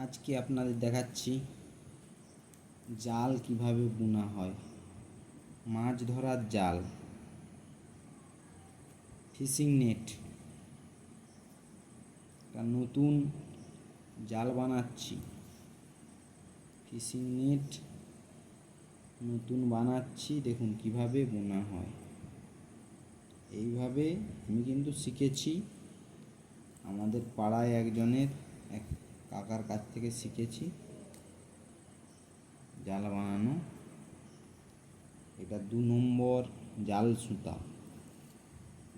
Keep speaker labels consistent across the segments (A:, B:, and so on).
A: আজকে আপনাদের দেখাচ্ছি জাল কিভাবে বুনা হয়। মাছ ধরার জাল, ফিশিং নেট। একটা নতুন জাল বানাচ্ছি, ফিশিং নেট নতুন বানাচ্ছি। দেখুন কিভাবে বোনা হয়। এইভাবে আমি কিন্তু শিখেছি আমাদের পাড়ায় একজনের এক কাকার কাছ থেকে শিখেছি জাল বানানো। এটা 2 নম্বর জাল সুতা।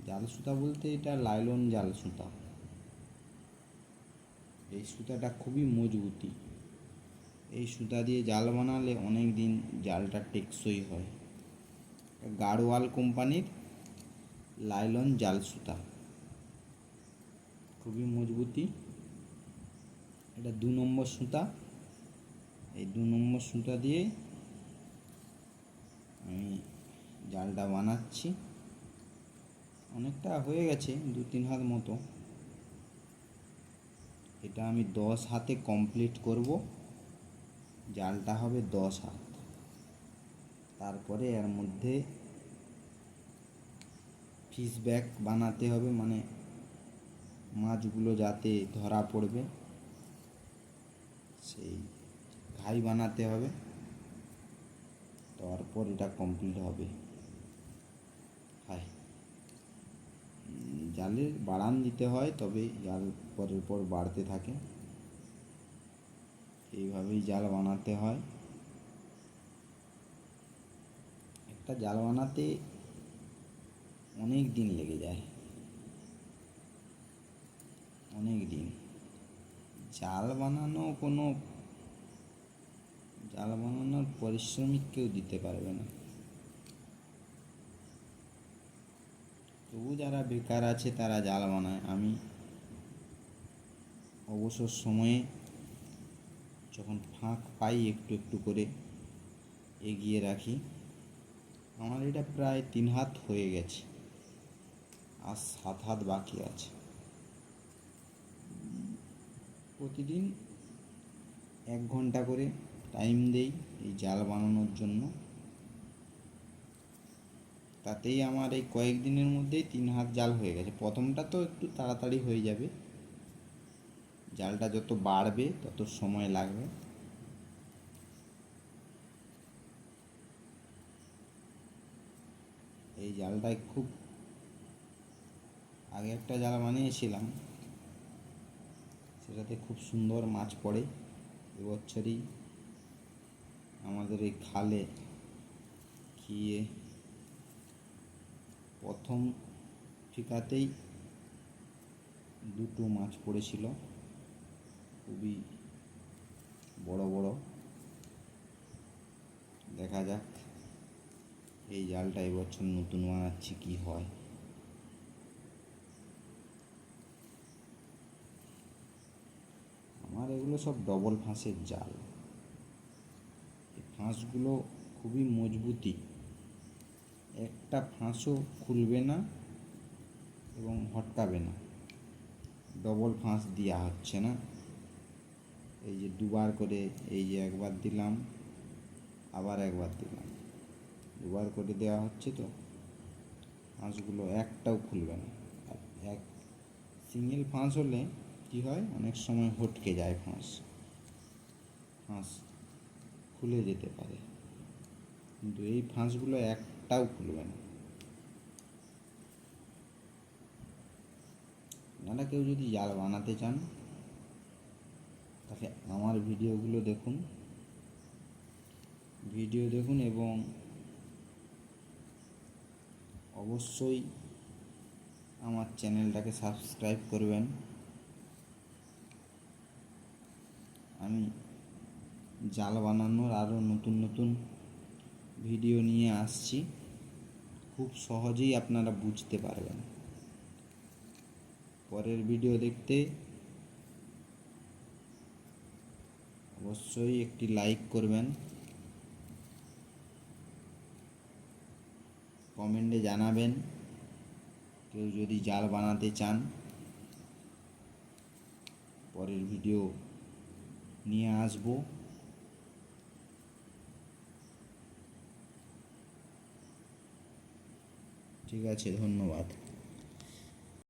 A: জাল সুতা বলতে এটা লাইলন জাল সুতা। এই সুতাটা খুবই মজবুতি। এই সুতা দিয়ে জাল বানালে অনেক দিন জালটা টেকসই হয়। গাড়োয়াল কোম্পানির লাইলন জাল সুতা, খুবই মজবুতি। এটা 2 নম্বর সুতা। এই 2 নম্বর সুতা দিয়ে আমি জালটা বানাচ্ছি। অনেকটা হয়ে গেছে, 2-3 হাত মতো। এটা আমি 10 হাতে কমপ্লিট করব। জালটা হবে 10 হাত। তারপরে এর মধ্যে ফিশ ব্যাগ বানাতে হবে, মানে মাছগুলো যাতে ধরা পড়বে সেই ঘাই বানাতে হবে। তারপর এটা কমপ্লিট হবে। জালের বাড়ান দিতে হয়, তবে জাল পরের পর বাড়তে থাকে। এইভাবেই জাল বানাতে হয়। একটা জাল বানাতে অনেক দিন লেগে যায়, অনেক দিন। জাল বানানোর পারিশ্রমিক কেউ দিতে পারবে না। তবু যারা বেকার আছে তারা জাল বানায়। আমি অবসর সময়ে যখন ফাঁক পাই একটু একটু করে এগিয়ে রাখি। আমার এটা প্রায় 3 হাত হয়ে গেছে, আর 7 হাত বাকি আছে। প্রতিদিন 1 ঘন্টা করে টাইম দেই এই জাল বানানোর জন্য। তাতেই আমার এই কয়েকদিনের মধ্যেই 3 হাত জাল হয়ে গেছে। প্রথমটা তো একটু তাড়াতাড়ি হয়ে যাবে, জালটা যত বাড়বে তত সময় লাগবে। এই জালটায় খুব আগে একটা জাল বানিয়েছিলাম, সেটাতে খুব সুন্দর মাছ পড়ে। এবছরই আমাদের এই খালে গিয়ে প্রথম ঠিকাতেই 2টো মাছ পড়েছিল, খুবই বড় বড়। দেখা যাক, এই জালটা এবছর নতুন বানাচ্ছি, কি হয়। আমার এগুলো সব ডবল ফাঁসের জাল। এই ফাঁসগুলো খুবই মজবুতি, একটা ফাঁসও খুলবে না এবং হটকাবে না। ডবল ফাঁস দেওয়া হচ্ছে না। এই যে 2বার করে, এই যে 1বার দিলাম, আবার 1বার দিলাম, 2বার করে দেওয়া হচ্ছে, তো ফাঁসগুলো একটাও খুলবে না। আর সিঙ্গেল ফাঁস হলে কি হয়, অনেক সময় হটকে যায়, ফাঁস খুলে যেতে পারে। কিন্তু এই ফাঁসগুলো একটাও খুলবে না। আপনারা কেউ যদি জাল বানাতে চান তাহলে আমার ভিডিও দেখুন এবং অবশ্যই আমার চ্যানেলটাকে সাবস্ক্রাইব করবেন। আমি জাল বানানোর আরও নতুন নতুন ভিডিও নিয়ে আসছি, খুব সহজেই আপনারা বুঝতে পারবেন। পরের ভিডিও দেখতে অবশ্যই একটি লাইক করবেন, কমেন্টে জানাবেন কেউ যদি জাল বানাতে চান। পরের ভিডিও নিয়ে আসবো। ঠিক আছে, ধন্যবাদ।